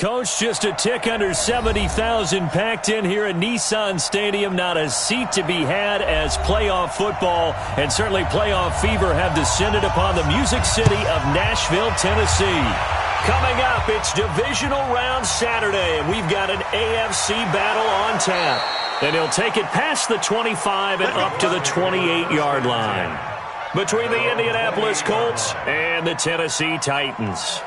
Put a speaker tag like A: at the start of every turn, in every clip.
A: Coach, just a tick under 70,000 packed in here at Nissan Stadium. Not a seat to be had as playoff football and certainly playoff fever have descended upon the Music City of Nashville, Tennessee. Coming up, it's divisional round Saturday, and we've got an AFC battle on tap. And he'll take it past the 25 and up to the 28-yard line between the Indianapolis Colts and the Tennessee Titans.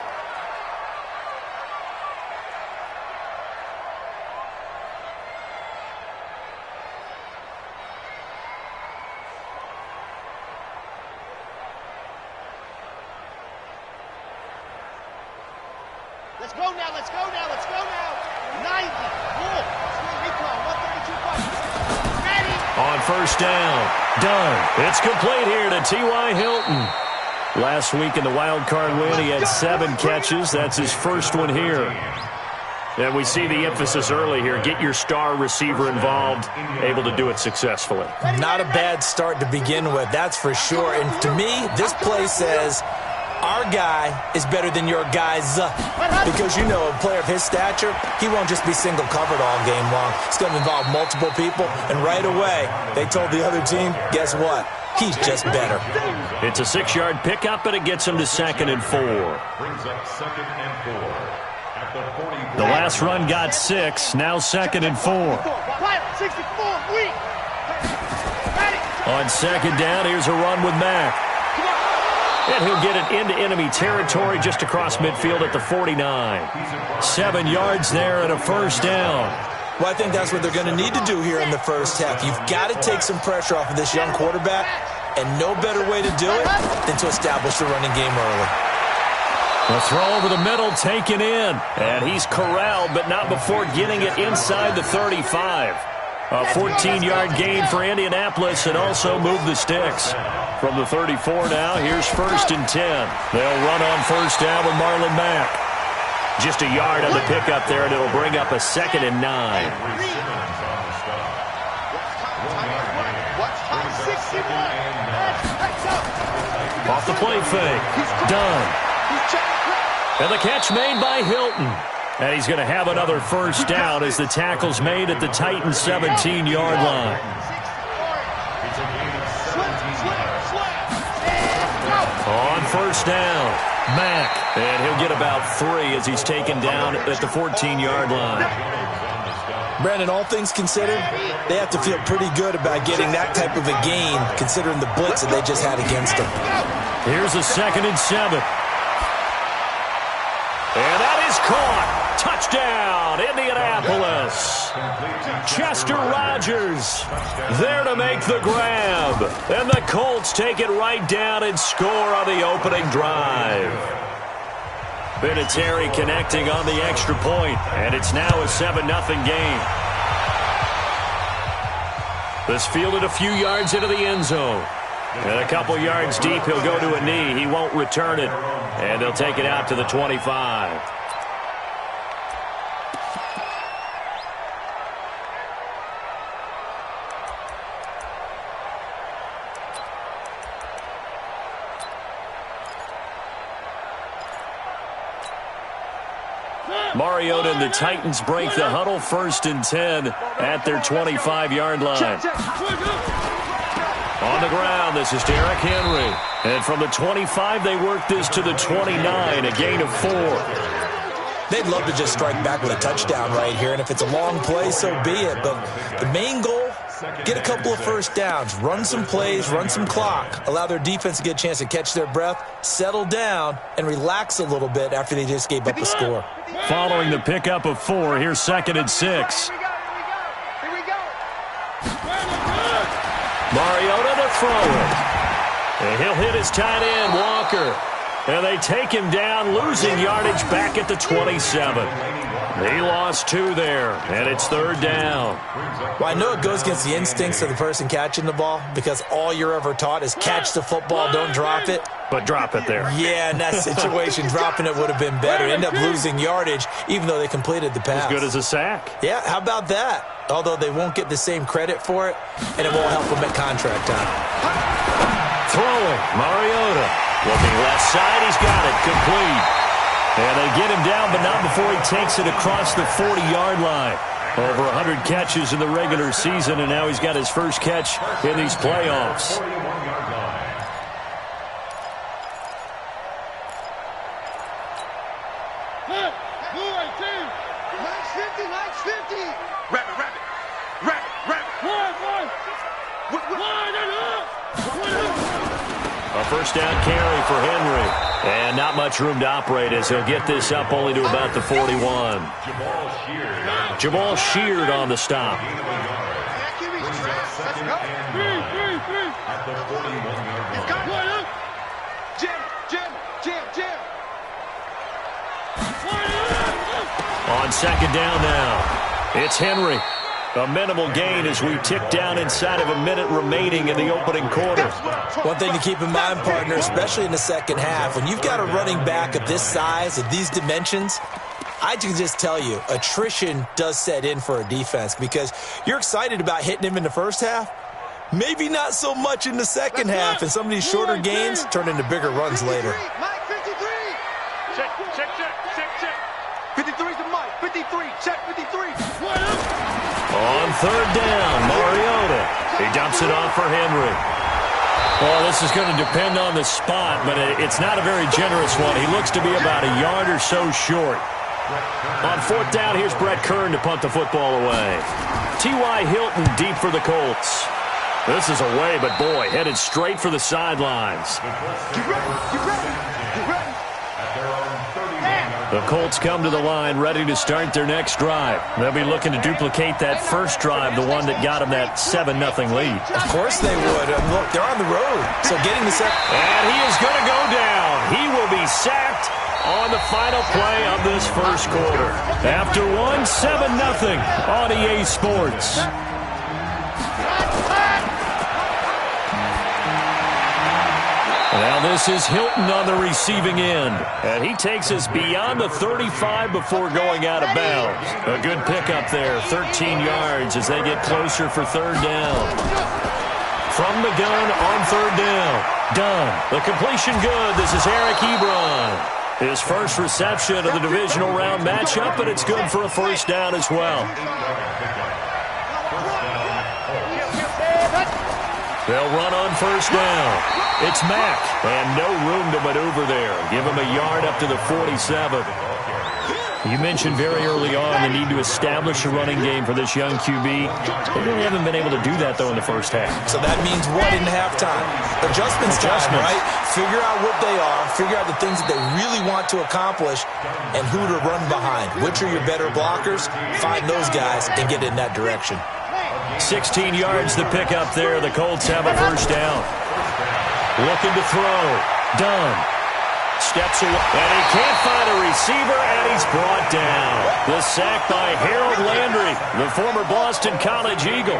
B: Let's go now, let's go now, let's go now. 90, cool. Recall, 132 ready.
A: On first down, done. It's complete here to T.Y. Hilton. Last week in the wild card win, he had 7 catches. That's his first one here. And we see the emphasis early here. Get your star receiver involved, able to do it successfully.
C: Not a bad start to begin with, that's for sure. And to me, this play says our guy is better than your guys. Because, you know, a player of his stature, he won't just be single covered all game long. It's going to involve multiple people. And right away, they told the other team, guess what? He's just better.
A: It's a 6-yard pickup, and it gets him to 2nd and 4.
D: Brings up 2nd and 4 at the 40.
A: The last run got 6, now 2nd and 4.
B: 64, weak.
A: On 2nd down, here's a run with Mack. And he'll get it into enemy territory just across midfield at the 49. 7 yards there and a first down.
C: Well, I think that's what they're going to need to do here in the first half. You've got to take some pressure off of this young quarterback, and no better way to do it than to establish the running game early.
A: The throw over the middle taken in, and he's corralled, but not before getting it inside the 35. A 14-yard gain for Indianapolis and also move the sticks. From the 34 now, here's 1st and 10. They'll run on first down with Marlon Mack. Just a yard on the pickup there, and it'll bring up a 2nd and 9. Off the play fake. Done. And the catch made by Hilton. And he's going to have another first down as the tackle's made at the Titans' 17-yard line. On first down, Mack. And he'll get about 3 as he's taken down at the 14-yard line.
C: Brandon, all things considered, they have to feel pretty good about getting that type of a gain, considering the blitz that they just had against them.
A: Here's a 2nd and 7. And that is caught. Touchdown, Indianapolis. Chester Rogers there to make the grab. And the Colts take it right down and score on the opening drive. Vinatieri connecting on the extra point, and it's now a 7-0 game. This fielded a few yards into the end zone. And a couple yards deep, he'll go to a knee. He won't return it, and they'll take it out to the 25. Mariota and the Titans break the huddle, 1st and 10 at their 25-yard line. On the ground, this is Derrick Henry. And from the 25, they work this to the 29, a gain of 4.
C: They'd love to just strike back with a touchdown right here, and if it's a long play, so be it. But the main goal, get a couple of first downs, run some plays, run some clock, allow their defense to get a chance to catch their breath, settle down, and relax a little bit after they just gave up a score.
A: Following the pickup of 4, here's 2nd and 6. Mariota to throw it. And he'll hit his tight end, Walker. And they take him down, losing yardage back at the 27. He lost 2 there, and it's 3rd down.
C: Well, I know it goes against the instincts of the person catching the ball because all you're ever taught is catch the football, don't drop it.
A: But drop it there.
C: Yeah, in that situation, dropping it would have been better. End up losing yardage, even though they completed the pass.
A: As good as a sack.
C: Yeah, how about that? Although they won't get the same credit for it, and it won't help them at contract time.
A: Throwing, Mariota. Looking left side, he's got it, complete. And they get him down, but not before he takes it across the 40-yard line. Over 100 catches in the regular season, and now he's got his first catch in these playoffs. A first down carry for Henry. And not much room to operate as he'll get this up only to about the 41. Jamal Sheard on the stop. On second down now, it's Henry. A minimal gain as we tick down inside of a minute remaining in the opening quarter.
C: One thing to keep in mind, partner, especially in the second half, when you've got a running back of this size, of these dimensions, I can just tell you, attrition does set in for a defense because you're excited about hitting him in the first half, maybe not so much in the second half, and some of these shorter gains turn into bigger runs later.
B: Check. 53's the Mike. 53. Check 53.
A: On third down, Mariota. He dumps it off for Henry. Well, this is going to depend on the spot, but it's not a very generous one. He looks to be about a yard or so short. On fourth down, here's Brett Kern to punt the football away. T.Y. Hilton deep for the Colts. This is away, but boy, headed straight for the sidelines.
B: Get ready.
A: The Colts come to the line ready to start their next drive. They'll be looking to duplicate that first drive, the one that got them that 7-0 lead.
C: Of course they would. Look, they're on the road, so getting the second.
A: And he is going to go down. He will be sacked on the final play of this first quarter. After one, 7-0 on EA Sports. Now this is Hilton on the receiving end. And he takes us beyond the 35 before going out of bounds. A good pickup there, 13 yards as they get closer for third down. From the gun on third down. Done. The completion good. This is Eric Ebron. His first reception of the divisional round matchup, and it's good for a first down as well. They'll run on first down. It's Mack, and no room to maneuver there. Give him a yard up to the 47. You mentioned very early on the need to establish a running game for this young QB. They really haven't been able to do that, though, in the first half.
C: So that means what in halftime? Adjustments time, right? Figure out what they are, figure out the things that they really want to accomplish, and who to run behind. Which are your better blockers? Find those guys and get in that direction.
A: 16 yards to pick up there. The Colts have a first down. Looking to throw. Done. Steps away. And he can't find a receiver, and he's brought down. The sack by Harold Landry, the former Boston College Eagle.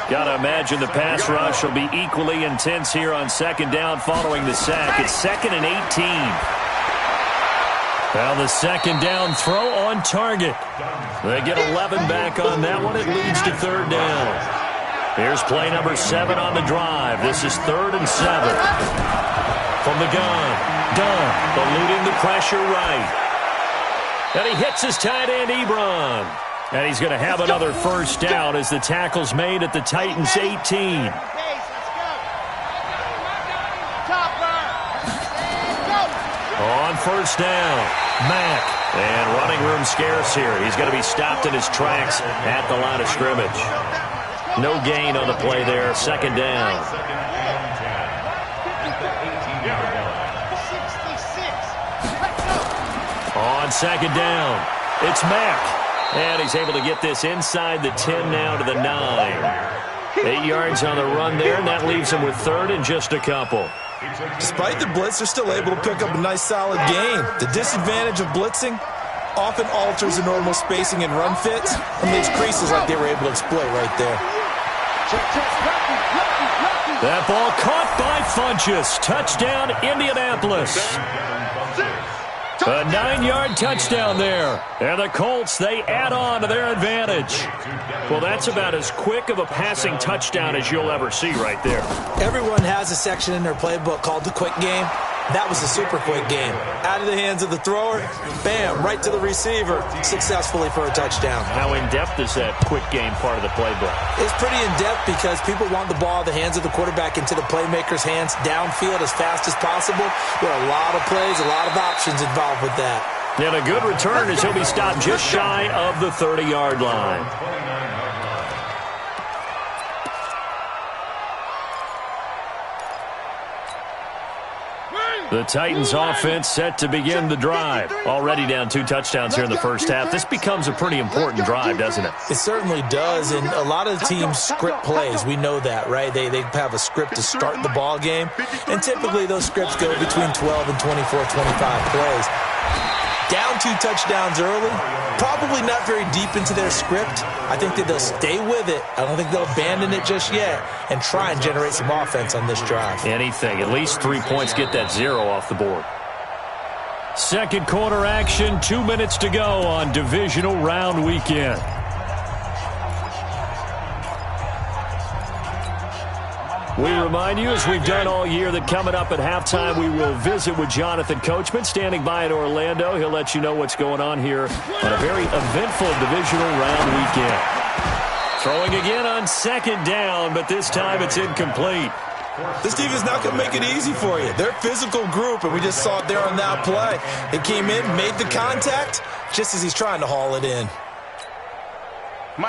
A: Got to imagine the pass rush will be equally intense here on second down following the sack. It's 2nd and 18. Now the second down throw on target. They get 11 back on that one. It leads to third down. Here's play number 7 on the drive. This is 3rd and 7. From the gun. Dunn eluding the pressure right. And he hits his tight end, Ebron. And he's going to have another first down as the tackle's made at the Titans' 18. On first down, Mack. And running room scarce here. He's going to be stopped in his tracks at the line of scrimmage. No gain on the play there. Second down. On second down, it's Mack. And he's able to get this inside the 10 now to the 9. 8 yards on the run there, and that leaves him with third and just a couple.
C: Despite the blitz, they're still able to pick up a nice solid gain. The disadvantage of blitzing often alters the normal spacing and run fits and leaves creases like they were able to exploit right there.
A: That ball caught by Funchess. Touchdown, Indianapolis. A 9-yard touchdown there. And the Colts, they add on to their advantage. Well, that's about as quick of a passing touchdown as you'll ever see right there.
C: Everyone has a section in their playbook called the quick game. That was a super quick game. Out of the hands of the thrower, bam, right to the receiver, successfully for a touchdown.
A: How in-depth is that quick game part of the playbook?
C: It's pretty in-depth because people want the ball out of the hands of the quarterback into the playmaker's hands downfield as fast as possible. There are a lot of plays, a lot of options involved with that.
A: And a good return as he'll be stopped just shy of the 30-yard line. The Titans offense set to begin the drive. Already down 2 touchdowns here in the first half. This becomes a pretty important drive, doesn't it?
C: It certainly does, and a lot of the teams script plays. We know that, right? They have a script to start the ball game, and typically those scripts go between 12 and 24, 25 plays. Down 2 touchdowns early, probably not very deep into their script. I think that they'll stay with it. I don't think they'll abandon it just yet and try and generate some offense on this drive.
A: Anything. At least 3 points, get that 0 off the board. Second quarter action, 2 minutes to go on divisional round weekend. We remind you, as we've done all year, that coming up at halftime, we will visit with Jonathan Coachman, standing by in Orlando. He'll let you know what's going on here on a very eventful divisional round weekend. Throwing again on second down, but this time it's incomplete.
C: This team is not going to make it easy for you. They're a physical group, and we just saw it there on that play. It came in, made the contact, just as he's trying to haul it in.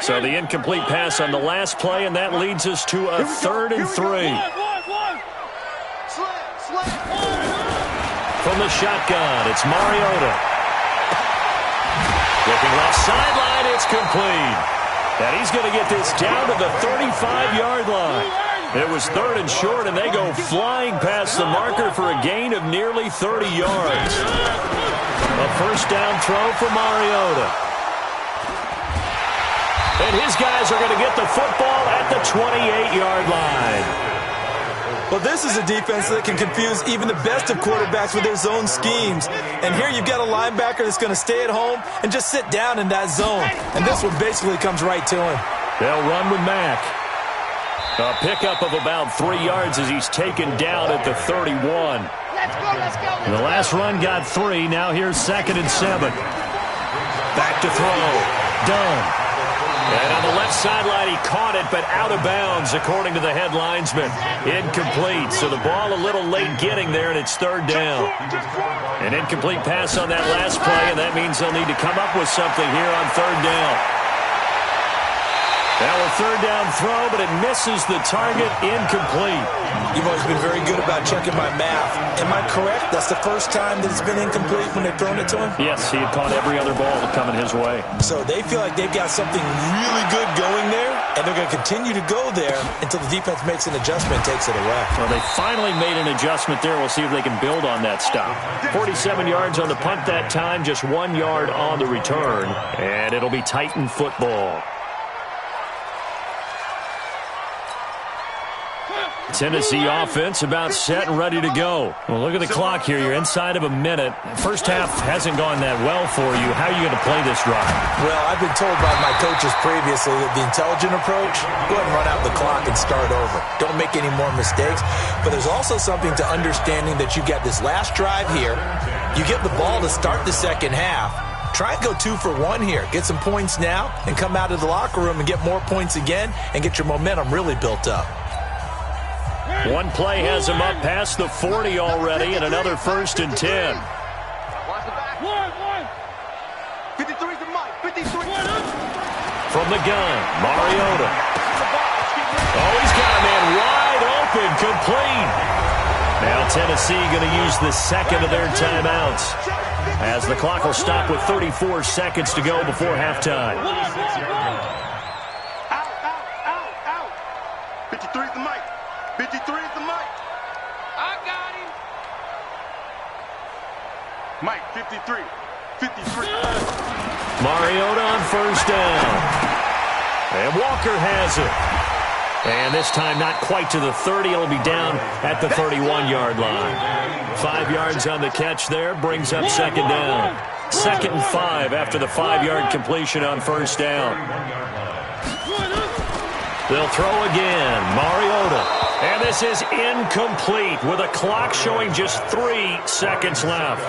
A: So the incomplete pass on the last play, and that leads us to a 3rd and 3. From the shotgun, it's Mariota. Looking left sideline, it's complete. And he's going to get this down to the 35-yard line. It was 3rd and short, and they go flying past the marker for a gain of nearly 30 yards. A first down throw for Mariota. And his guys are going to get the football at the 28-yard line.
C: Well, this is a defense that can confuse even the best of quarterbacks with their zone schemes. And here you've got a linebacker that's going to stay at home and just sit down in that zone. And this one basically comes right to him.
A: They'll run with Mack. A pickup of about 3 yards as he's taken down at the 31. And the last run got 3. Now here's 2nd and 7. Back to throw. Done. And on the left sideline, he caught it, but out of bounds, according to the head linesman. Incomplete, so the ball a little late getting there, and it's 3rd down. An incomplete pass on that last play, and that means they'll need to come up with something here on 3rd down. Now a 3rd down throw, but it misses the target. Incomplete.
C: You've always been very good about checking my math. Am I correct? That's the first time that it's been incomplete when they've thrown it to him?
A: Yes, he had caught every other ball coming his way.
C: So they feel like they've got something really good going there, and they're going to continue to go there until the defense makes an adjustment and takes it away.
A: Well, they finally made an adjustment there. We'll see if they can build on that stop. 47 yards on the punt that time, just 1 yard on the return, and it'll be Titan football. Tennessee offense about set and ready to go. Well, look at the clock here. You're inside of a minute. First half hasn't gone that well for you. How are you going to play this drive?
C: Well, I've been told by my coaches previously that the intelligent approach, go ahead and run out the clock and start over. Don't make any more mistakes. But there's also something to understanding that you got this last drive here. You get the ball to start the second half. Try and go 2 for 1 here. Get some points now and come out of the locker room and get more points again and get your momentum really built up.
A: One play has him up past the 40 already, and another 1st and 10. From the gun, Mariota. Oh, he's got a man wide open, complete. Now Tennessee going to use the second of their timeouts, as the clock will stop with 34 seconds to go before halftime.
B: 53 is the mic. 53 is the mic. I got him. Mike, 53. 53.
A: Mariota on 1st down. And Walker has it. And this time not quite to the 30. It'll be down at the 31-yard line. 5 yards on the catch there. Brings up 2nd down. 2nd and 5 after the 5-yard completion on 1st down. They'll throw again. Mariota. And this this is incomplete with a clock showing just 3 seconds left.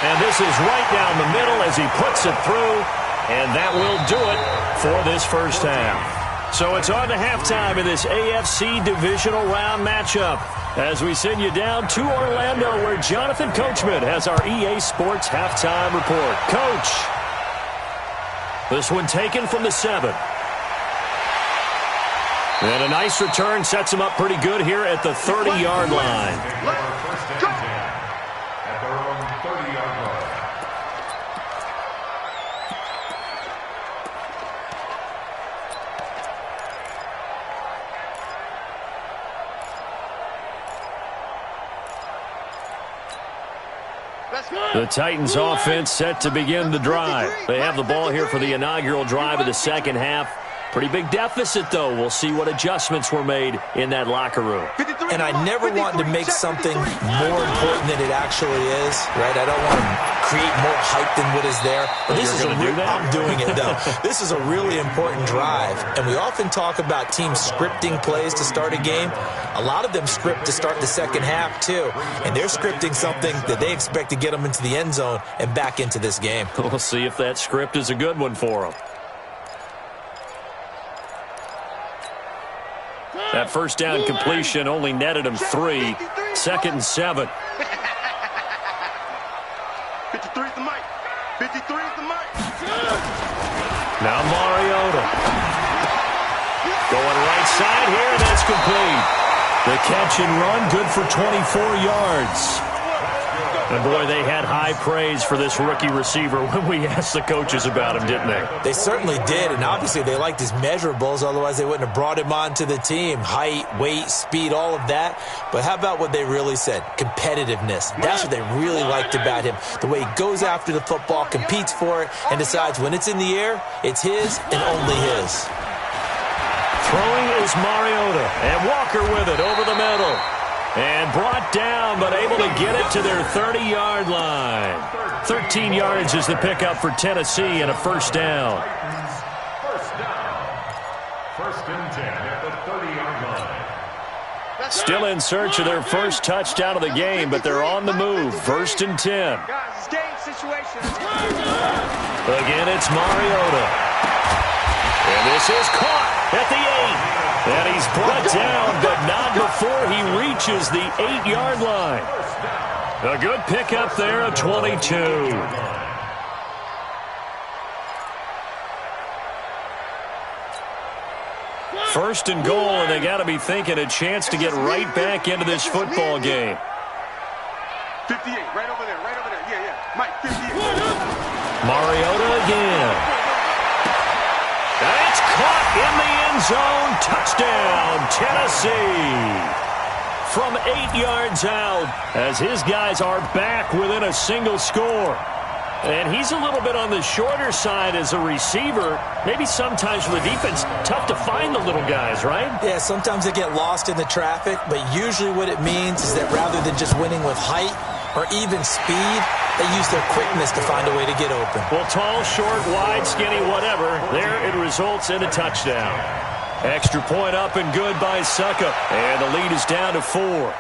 A: And this is right down the middle as he puts it through, and that will do it for this first half. So it's on to halftime in this AFC divisional round matchup as we send you down to Orlando where Jonathan Coachman has our EA Sports halftime report. Coach, this one taken from the 7. And a nice return sets him up pretty good here at the 30-yard line. The Titans offense set to begin the drive. They have the ball here for the inaugural drive of the second half. Pretty big deficit, though. We'll see what adjustments were made in that locker room.
C: And I never want to make something more important than it actually is, right? I don't want to create more hype than what is there. But this is I'm doing it, though. This is a really important drive. And we often talk about teams scripting plays to start a game. A lot of them script to start the second half, too. And they're scripting something that they expect to get them into the end zone and back into this game.
A: We'll see if that script is a good one for them. That first down completion only netted him 3. 2nd and 7.
B: 53 is the mic. 53 is the mic.
A: Now Mariota. Going right side here, and that's complete. The catch and run, good for 24 yards. And, boy, they had high praise for this rookie receiver when we asked the coaches about him, didn't they?
C: They certainly did, and obviously they liked his measurables. Otherwise, they wouldn't have brought him onto the team. Height, weight, speed, all of that. But how about what they really said? Competitiveness. That's what they really liked about him. The way he goes after the football, competes for it, and decides when it's in the air, it's his and only his.
A: Throwing is Mariota, and Walker with it over the middle. And brought down, but able to get it to their 30-yard line. 13 yards is the pickup for Tennessee and a first down.
D: First and 10 at the 30-yard line.
A: Still in search of their first touchdown of the game, but they're on the move. 1st and 10.
B: Guys, it's game situation.
A: Again, it's Mariota. And this is caught at the 8. And he's brought down, but not before he reaches the 8-yard line. A good pickup there of 22. First and goal, and they got to be thinking a chance to get right back into this football game.
B: 58, right over there, right over there. Yeah. Mike, 58.
A: Mariota again. That's caught in the end zone. Touchdown, Tennessee. From 8 yards out, as his guys are back within a single score. And he's a little bit on the shorter side as a receiver. Maybe sometimes for the defense, tough to find the little guys, right?
C: Yeah, sometimes they get lost in the traffic, but usually what it means is that rather than just winning with height or even speed, they use their quickness to find a way to get open.
A: Well, tall, short, wide, skinny, whatever, there it results in a touchdown. Extra point up and good by Suckup. And the lead is down to 4.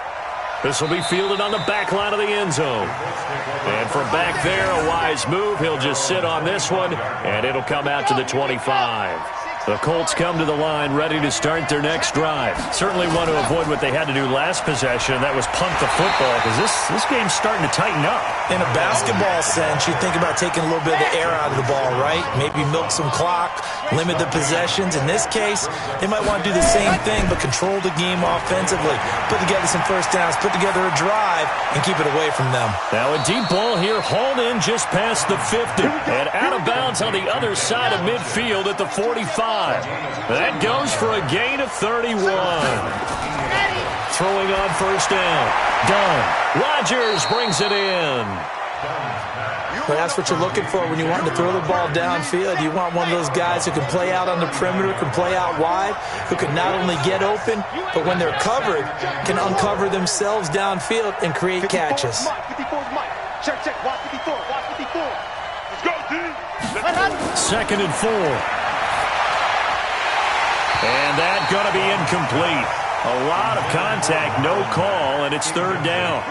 A: This will be fielded on the back line of the end zone. And from back there, a wise move. He'll just sit on this one, and it'll come out to the 25. The Colts come to the line ready to start their next drive. Certainly want to avoid what they had to do last possession, and that was punt the football, because this game's starting to tighten up.
C: In a basketball sense, you think about taking a little bit of the air out of the ball, right? Maybe milk some clock, limit the possessions. In this case, they might want to do the same thing, but control the game offensively. Put together some first downs, put together a drive, and keep it away from them.
A: Now a deep ball here, hauled in just past the 50, and out of bounds on the other side of midfield at the 45. That goes for a gain of 31. Throwing on first down. Done. Rodgers brings it in.
C: Well, that's what you're looking for when you want to throw the ball downfield. You want one of those guys who can play out on the perimeter, can play out wide, who can not only get open, but when they're covered, can uncover themselves downfield and create catches.
B: 54 Mike. Check. Watch 54. Let's go, dude.
A: 2nd and 4. And that's going to be incomplete. A lot of contact, no call, and it's 3rd down.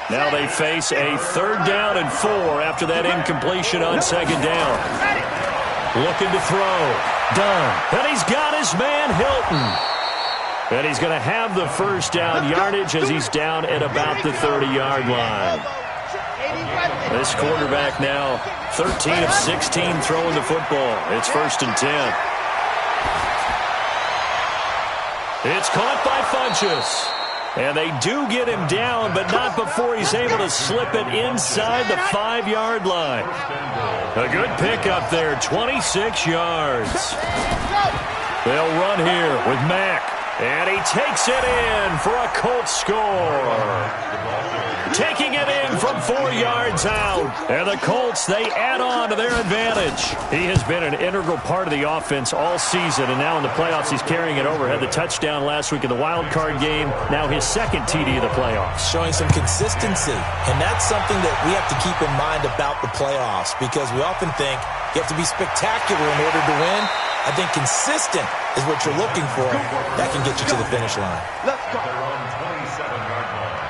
A: Now they face a 3rd down and 4 after that incompletion on 2nd down. Looking to throw. Done. And he's got his man, Hilton. And he's going to have the 1st down yardage as he's down at about the 30-yard line. This quarterback now 13 of 16 throwing the football. It's 1st and 10. It's caught by Funchess. And they do get him down, but not before he's able to slip it inside the 5-yard line. A good pickup there, 26 yards. They'll run here with Mack. And he takes it in for a Colts score. Taking it in from 4 yards out. And the Colts, they add on to their advantage. He has been an integral part of the offense all season, and now in the playoffs he's carrying it over. Had the touchdown last week in the wild card game. Now his 2nd TD of the playoffs.
C: Showing some consistency, and that's something that we have to keep in mind about the playoffs, because we often think you have to be spectacular in order to win. I think consistent is what you're looking for. That can get you to the finish line.
B: Let's go.
D: They're on 27-yard line.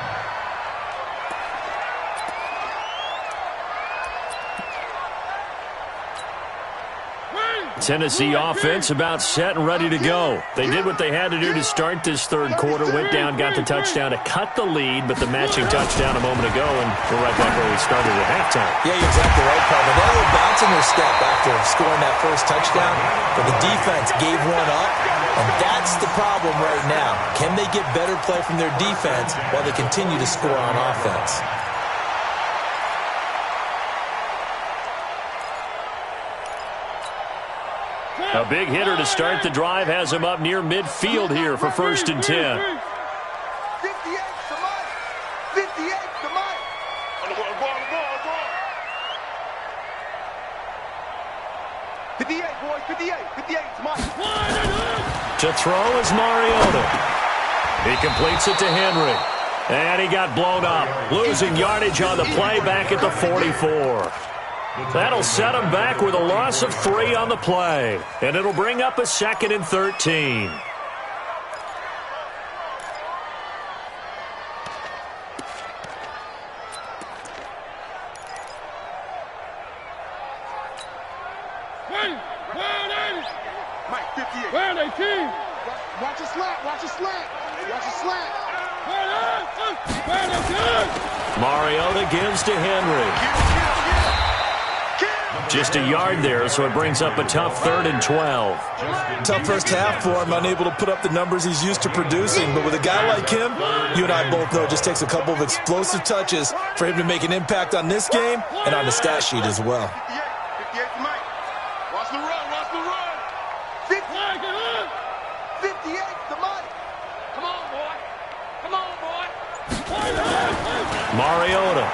A: Tennessee offense about set and ready to go. They did what they had to do to start this 3rd quarter. Went down, got the touchdown to cut the lead, but the matching touchdown a moment ago, and we're right back where we started at halftime.
C: Yeah, you're exactly right, Carter. They were bouncing their step after scoring that 1st touchdown, but the defense gave one up, and that's the problem right now. Can they get better play from their defense while they continue to score on offense?
A: A big hitter to start the drive has him up near midfield here for 1st and 10.
B: 58 to Mike. 58 to Mike. On the ball. 58, boys. 58 to Mike.
A: To throw is Mariota. He completes it to Henry. And he got blown up. Losing yardage on the play back at the 44. That'll set him back with a loss of 3 on the play. And it'll bring up a 2nd and 13.
B: Mike, 58. Where are they, team? Watch a slant. Watch a slant. Watch a slant.
A: Mariota gives to Henry. Just a yard there, so it brings up a tough 3rd and 12.
C: Tough 1st half for him, unable to put up the numbers he's used to producing. But with a guy like him, you and I both know it just takes a couple of explosive touches for him to make an impact on this game and on the stat sheet as well.
B: 58 to Mike. Watch the run. 58 to Mike. Come on, boy.
A: Mariota.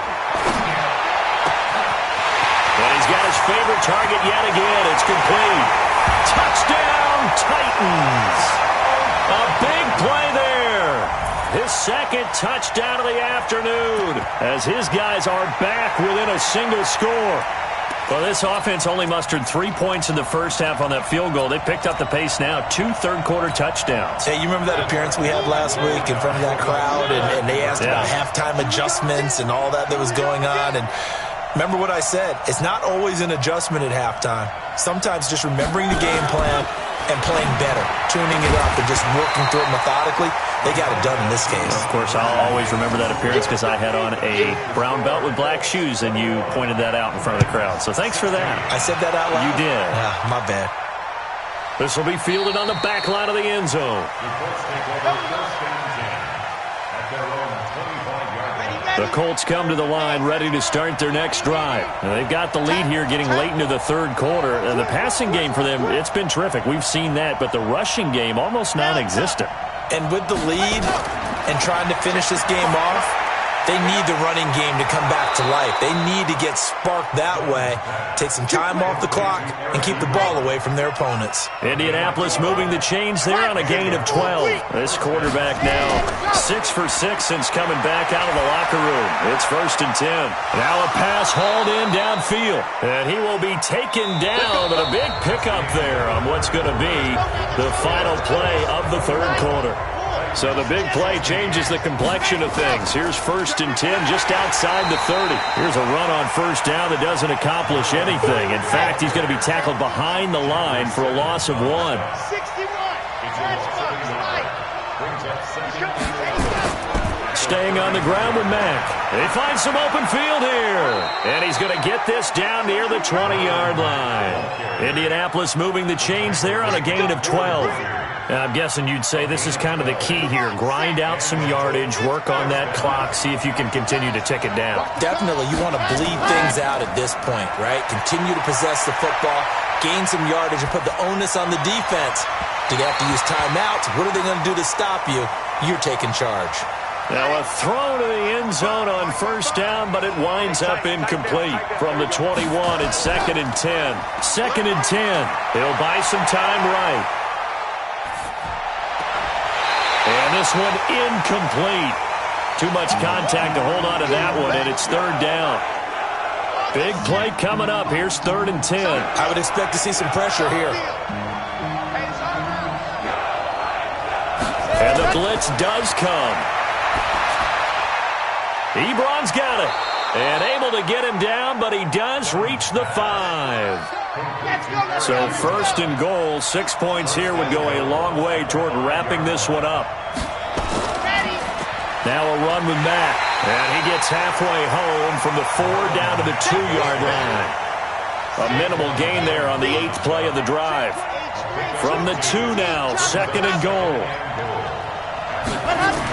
A: And he's got his favorite target yet again. It's complete. Touchdown, Titans. A big play there. His 2nd touchdown of the afternoon as his guys are back within a single score. Well, this offense only mustered 3 points in the 1st half on that field goal. They picked up the pace now. 2 third-quarter touchdowns.
C: Hey, you remember that appearance we had last week in front of that crowd, and they asked about halftime adjustments and all that was going on, and remember what I said. It's not always an adjustment at halftime. Sometimes just remembering the game plan and playing better, tuning it up and just working through it methodically. They got it done in this case.
A: Of course, I'll always remember that appearance because I had on a brown belt with black shoes, and you pointed that out in front of the crowd. So thanks for that.
C: I said that out loud?
A: You did.
C: Yeah, my bad.
A: This will be fielded on the back line of the end zone. The Colts come to the line ready to start their next drive. And they've got the lead here getting late into the 3rd quarter. And the passing game for them, it's been terrific. We've seen that, but the rushing game almost non-existent.
C: And with the lead and trying to finish this game off, They need the running game to come back to life. They need to get sparked that way, take some time off the clock, and keep the ball away from their opponents.
A: Indianapolis moving the chains there on a gain of 12. This quarterback now 6 for 6 since coming back out of the locker room. It's 1st and 10. Now a pass hauled in downfield, and he will be taken down, but a big pickup there on what's going to be the final play of the 3rd quarter. So the big play changes the complexion of things. Here's 1st and 10 just outside the 30. Here's a run on 1st down that doesn't accomplish anything. In fact, he's going to be tackled behind the line for a loss of 1.
B: 61.
A: Staying on the ground with Mack. They find some open field here. And he's going to get this down near the 20-yard line. Indianapolis moving the chains there on a gain of 12. I'm guessing you'd say this is kind of the key here. Grind out some yardage, work on that clock, see if you can continue to tick it down.
C: Definitely, you want to bleed things out at this point, right? Continue to possess the football, gain some yardage, and put the onus on the defense. Do you have to use timeouts? What are they going to do to stop you? You're taking charge.
A: Now a throw to the end zone on 1st down, but it winds up incomplete. From the 21, it's 2nd and 10. 2nd and 10. They'll buy some time right. And this one incomplete. Too much contact to hold on to that one, and it's 3rd down. Big play coming up. Here's 3rd and 10.
C: I would expect to see some pressure here.
A: And the blitz does come. Ebron's got it. And able to get him down, but he does reach the 5. So 1st and goal, 6 points here would go a long way toward wrapping this one up. Now a run with Mack. And he gets halfway home from the 4 down to the 2-yard line. A minimal gain there on the 8th play of the drive. From the 2 now, 2nd and goal.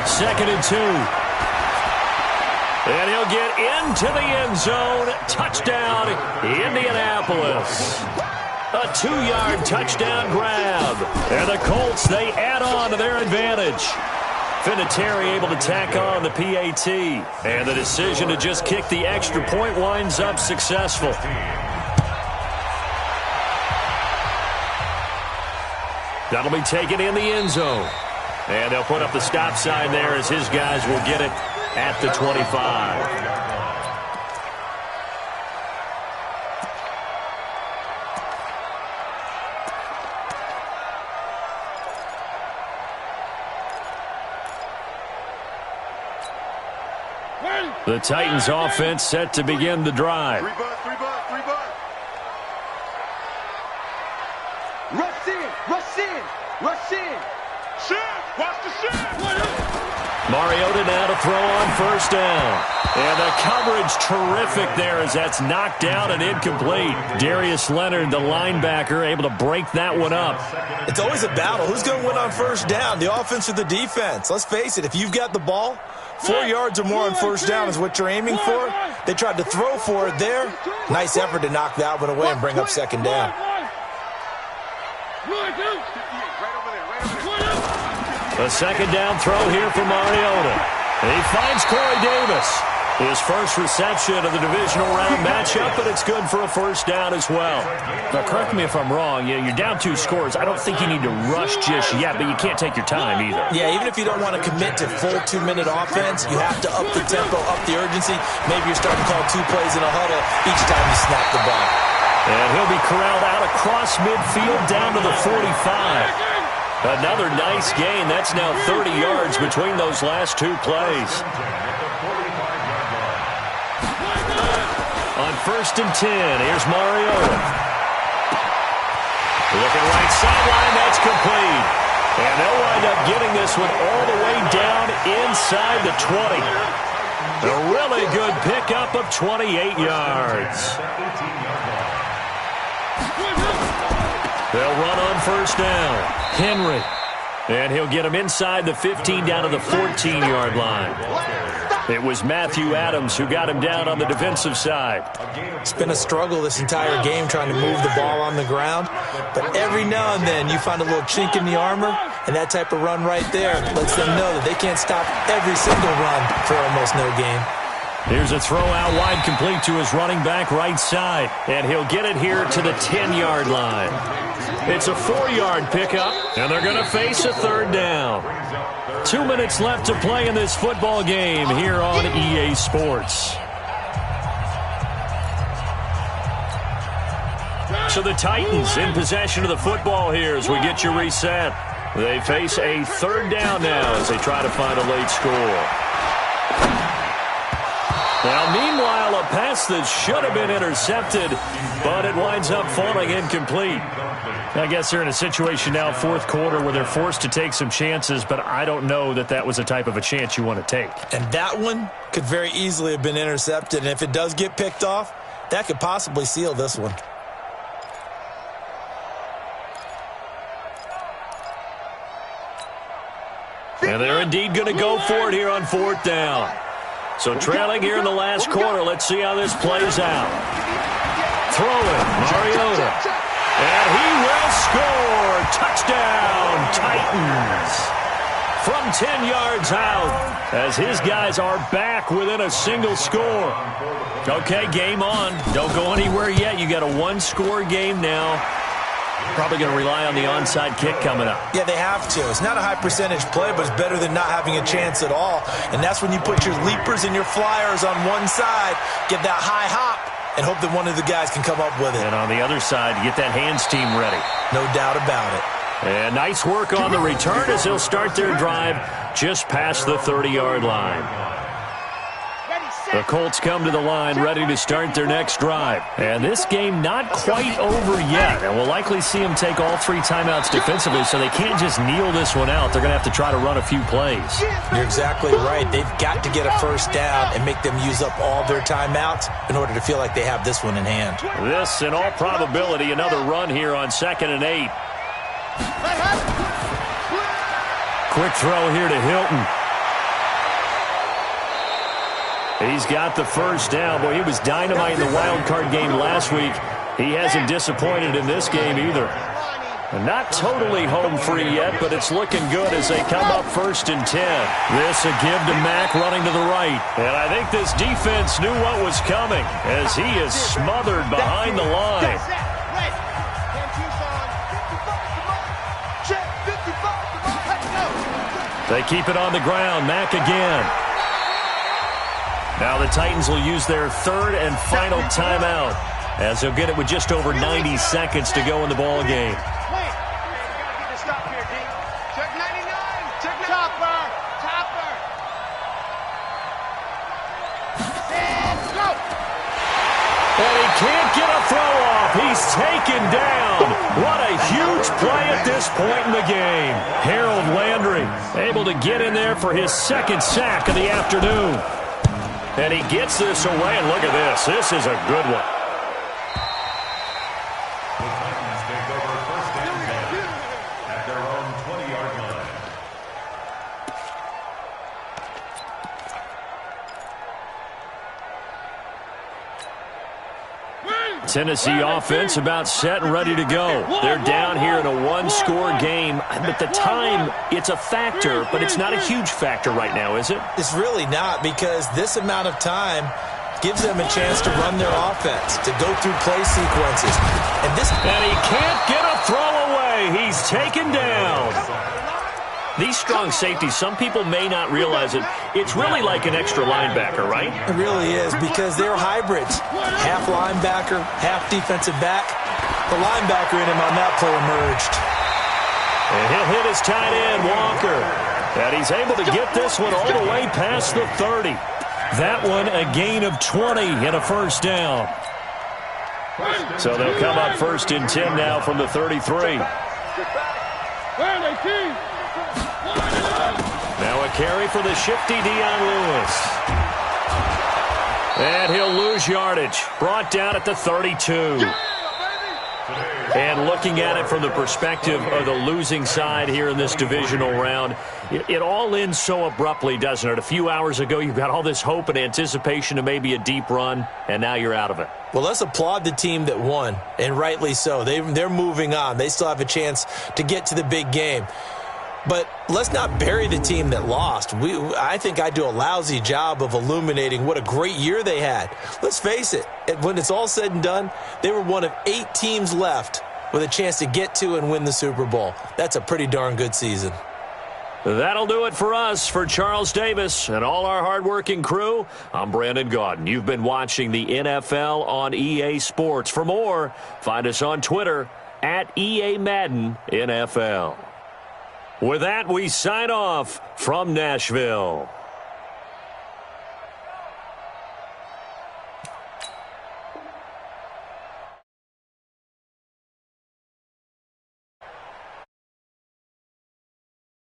A: 2nd and 2. And he'll get into the end zone. Touchdown, Indianapolis. A 2-yard touchdown grab. And the Colts, they add on to their advantage. Vinatieri able to tack on the PAT. And the decision to just kick the extra point winds up successful. That'll be taken in the end zone. And they'll put up the stop sign there as his guys will get it at the 25. The Titans offense set to begin the drive.
E: Rush in. Shift, watch the shift.
A: Mariota now to throw on 1st down. And the coverage terrific there as that's knocked down and incomplete. Darius Leonard, the linebacker, able to break that one up.
C: It's always a battle. Who's going to win on 1st down, the offense or the defense? Let's face it, if you've got the ball, 4 yards or more on 1st down is what you're aiming for. They tried to throw for it there. Nice effort to knock that one away and bring up 2nd down.
A: A 2nd down throw here for Mariota. He finds Corey Davis. His first reception of the divisional round matchup, but it's good for a 1st down as well. Now, correct me if I'm wrong. You're down 2 scores. I don't think you need to rush just yet, but you can't take your time either.
C: Yeah, even if you don't want to commit to full 2-minute offense, you have to up the tempo, up the urgency. Maybe you're starting to call 2 plays in a huddle each time you snap the ball.
A: And he'll be corralled out across midfield down to the 45. Another nice gain. That's now 30 yards between those last 2 plays. On 1st and 10, here's Mariota. Looking right sideline, that's complete. And they'll wind up getting this one all the way down inside the 20. A really good pickup of 28 yards. They'll run on 1st down. Henry. And he'll get him inside the 15 down to the 14-yard line. It was Matthew Adams who got him down on the defensive side.
C: It's been a struggle this entire game trying to move the ball on the ground. But every now and then you find a little chink in the armor, And that type of run right there lets them know that they can't stop every single run for almost no gain.
A: Here's a throw out wide, complete to his running back right side. And he'll get it here to the 10-yard line. It's a 4-yard pickup, and they're going to face a third down. 2 minutes left to play in this football game here on EA Sports. So the Titans in possession of the football here as we get you reset. They face a third down now as they try to find a late score. Now, meanwhile, a pass that should have been intercepted, but it winds up falling incomplete. I guess they're in a situation now, fourth quarter, where they're forced to take some chances, but I don't know that that was the type of a chance you want to take.
C: And that one could very easily have been intercepted, and if it does get picked off, that could possibly seal this one.
A: And they're indeed going to go for it here on fourth down. So trailing here in the last quarter, let's see how this plays out. Throwing, Mariota. And he will score. Touchdown, Titans. From 10 yards out, as his guys are back within a single score. Okay, game on. Don't go anywhere yet. You got a one-score game now. Probably going to rely on the onside kick coming up.
C: Yeah, they have to. It's not a high percentage play, but it's better than not having a chance at all. And that's when you put your leapers and your flyers on one side, get that high hop, and hope that one of the guys can come up with it.
A: And on the other side, get that hands team ready.
C: No doubt about it.
A: And nice work on the return as they'll start their drive just past the 30-yard line. The Colts come to the line ready to start their next drive. And this game not quite over yet. And we'll likely see them take all 3 timeouts defensively, so they can't just kneel this one out. They're going to have to try to run a few plays.
C: You're exactly right. They've got to get a first down and make them use up all their timeouts in order to feel like they have this one in hand.
A: This, in all probability, another run here on 2nd and 8. Quick throw here to Hilton. He's got the first down. Boy, he was dynamite in the wild card game last week. He hasn't disappointed in this game either. Not totally home free yet, but it's looking good as they come up 1st and 10. This a give to Mack running to the right. And I think this defense knew what was coming as he is smothered behind the line. They keep it on the ground. Mack again. Now the Titans will use their 3rd and final timeout as they'll get it with just over 90 seconds to go in the ball game. And he can't get a throw off. He's taken down. What a huge play at this point in the game. Harold Landry able to get in there for his 2nd sack of the afternoon. And he gets this away, and look at this. This is a good one.
D: The Titans take over 1st and 10 at their own 20-yard line.
A: Tennessee offense about set and ready to go. They're down here in a one-score game. But the time, it's a factor, but it's not a huge factor right now, is it?
C: It's really not, because this amount of time gives them a chance to run their offense, to go through play sequences. And
A: he can't get a throw away. He's taken down. These strong safeties, some people may not realize it. It's really like an extra linebacker, right?
C: It really is, because they're hybrids. Half linebacker, half defensive back. The linebacker in him on that play emerged.
A: And he'll hit his tight end, Walker. And he's able to get this one all the way past the 30. That one a gain of 20 and a first down. So they'll come up 1st and 10 now from the 33. Now a carry for the shifty Dion Lewis. And he'll lose yardage. Brought down at the 32. And looking at it from the perspective of the losing side here in this divisional round, it all ends so abruptly, doesn't it? A few hours ago, you've got all this hope and anticipation of maybe a deep run, and now you're out of it.
C: Well, let's applaud the team that won, and rightly so. They're moving on. They still have a chance to get to the big game. But let's not bury the team that lost. I think I do a lousy job of illuminating what a great year they had. Let's face it, when it's all said and done, they were one of 8 teams left with a chance to get to and win the Super Bowl. That's a pretty darn good season.
A: That'll do it for us. For Charles Davis and all our hardworking crew, I'm Brandon Gaudin. You've been watching the NFL on EA Sports. For more, find us on Twitter at EA Madden NFL. With that, we sign off from Nashville.